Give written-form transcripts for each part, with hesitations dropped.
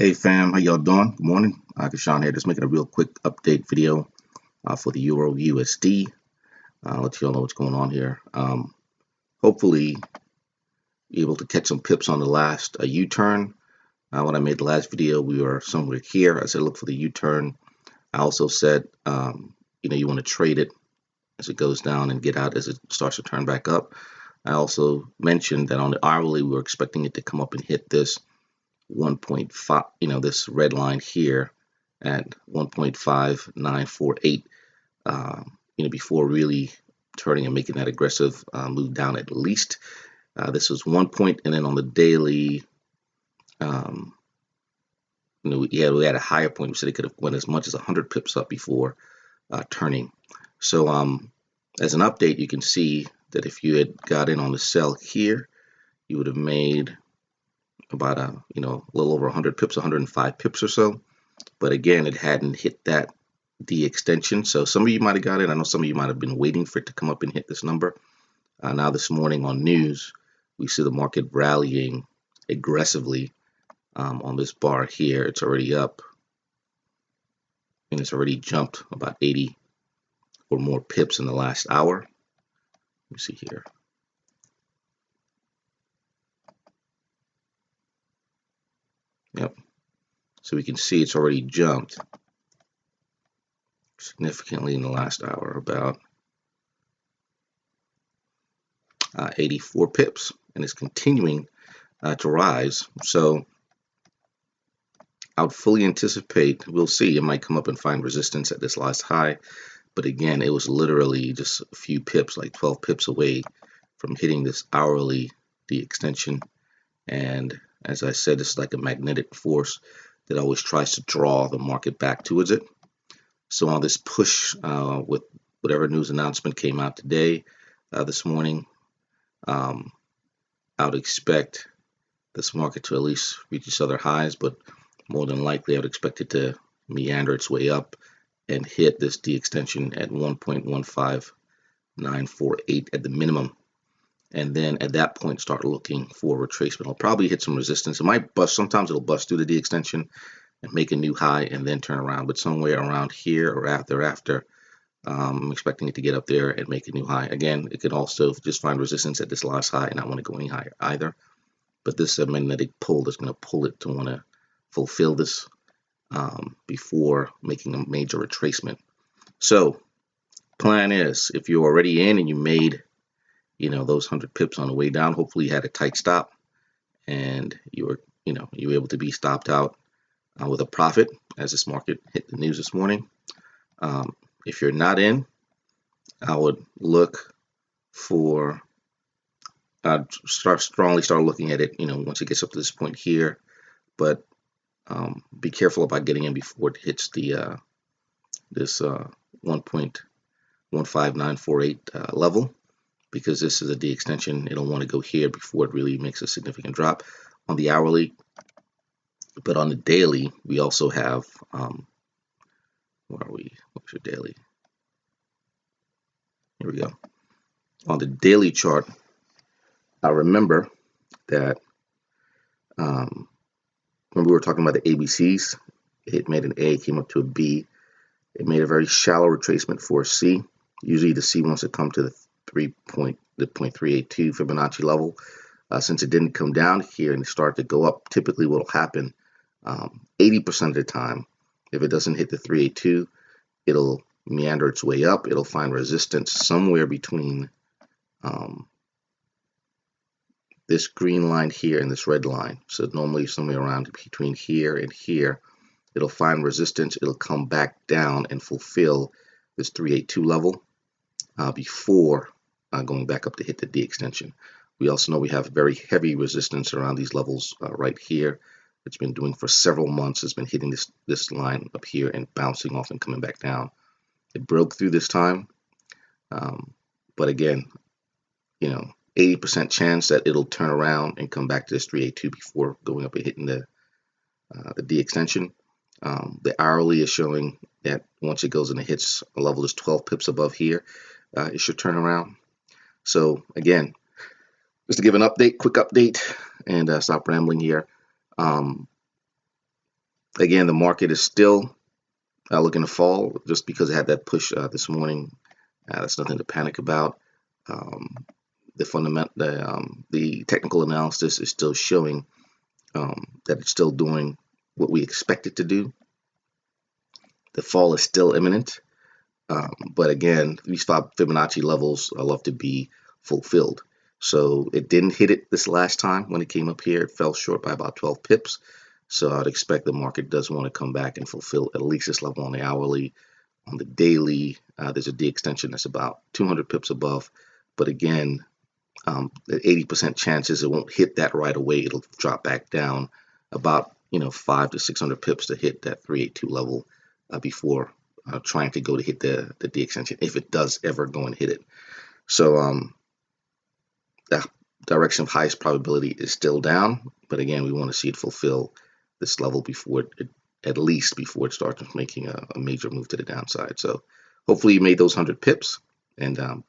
Hey fam, how y'all doing? Good morning. Kashawn here, just making a real quick update video for the Euro USD. Let y'all know what's going on here. Hopefully, be able to catch some pips on the last U-turn. When I made the last video, we were somewhere here. I said look for the U-turn. I also said, you want to trade it as it goes down and get out as it starts to turn back up. I also mentioned that on the hourly, we were expecting it to come up and hit this 1.5, this red line here at 1.5948, before really turning and making that aggressive move down at least. This was 1 point, and then on the daily, we had a higher point. We said it could have went as much as 100 pips up before turning. So as an update, you can see that if you had got in on the sell here, you would have made about a little over 100 pips, 105 pips or so. But again, it hadn't hit that D extension. So some of you might have got it. I know some of you might have been waiting for it to come up and hit this number. Now this morning on news, we see the market rallying aggressively on this bar here. It's already up, and it's already jumped about 80 or more pips in the last hour. Let me see here. Yep. So we can see it's already jumped significantly in the last hour, about 84 pips, and it's continuing to rise. So I would fully anticipate, we'll see, it might come up and find resistance at this last high. But again, it was literally just a few pips, like 12 pips away from hitting this hourly D extension. And as I said, it's like a magnetic force that always tries to draw the market back towards it. So on this push with whatever news announcement came out today, this morning, I would expect this market to at least reach its other highs, but more than likely I would expect it to meander its way up and hit this D extension at 1.15948 at the minimum. And then at that point, start looking for retracement. I'll probably hit some resistance. It might bust. Sometimes it'll bust through the D extension and make a new high and then turn around. But somewhere around here or after, I'm expecting it to get up there and make a new high. Again, it could also just find resistance at this last high and not want to go any higher either. But this is a magnetic pull that's going to pull it to want to fulfill this before making a major retracement. So plan is, if you're already in and you made those 100 pips on the way down, hopefully you had a tight stop and you were able to be stopped out with a profit as this market hit the news this morning. If you're not in, I would look for strongly start looking at it once it gets up to this point here, but be careful about getting in before it hits the this 1.15948 level, because this is a D extension. It'll want to go here before it really makes a significant drop on the hourly. But on the daily, we also have, where are we? What's your daily? Here we go. On the daily chart, I remember that, when we were talking about the ABCs, it made an A, came up to a B. It made a very shallow retracement for a C. Usually the C wants to come to the 0.382 Fibonacci level. Since it didn't come down here and start to go up, typically what will happen 80% of the time, if it doesn't hit the 382, it'll meander its way up. It'll find resistance somewhere between this green line here and this red line. So normally somewhere around between here and here, it'll find resistance. It'll come back down and fulfill this 382 level before going back up to hit the D extension. We also know we have very heavy resistance around these levels right here. It's been doing for several months. It's been hitting this line up here and bouncing off and coming back down. It broke through this time, but again, 80% chance that it'll turn around and come back to this 382 before going up and hitting the D extension. The hourly is showing that once it goes and it hits a level that's 12 pips above here, it should turn around. So again, just to give an update, quick update, and stop rambling here. Again, the market is still looking to fall just because it had that push this morning. That's nothing to panic about. The technical analysis is still showing that it's still doing what we expect it to do. The fall is still imminent, but again, these 5 Fibonacci levels are love to be fulfilled. So it didn't hit it this last time when it came up here. It fell short by about 12 pips. So I'd expect the market does want to come back and fulfill at least this level on the hourly. On the daily, there's a D extension that's about 200 pips above. But again, the 80% chances it won't hit that right away. It'll drop back down about 500 to 600 pips to hit that 382 level before trying to go to hit the D extension, if it does ever go and hit it. So the direction of highest probability is still down, but again, we want to see it fulfill this level before it at least before it starts making a major move to the downside. So hopefully you made those 100 pips, and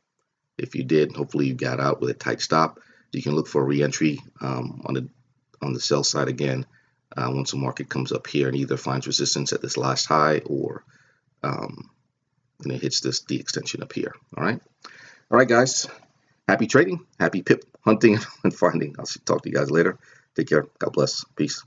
if you did, hopefully you got out with a tight stop. You can look for a re-entry on the sell side again once the market comes up here and either finds resistance at this last high or it hits this D extension up here. All right, guys. Happy trading, happy pip hunting and finding. I'll talk to you guys later. Take care. God bless. Peace.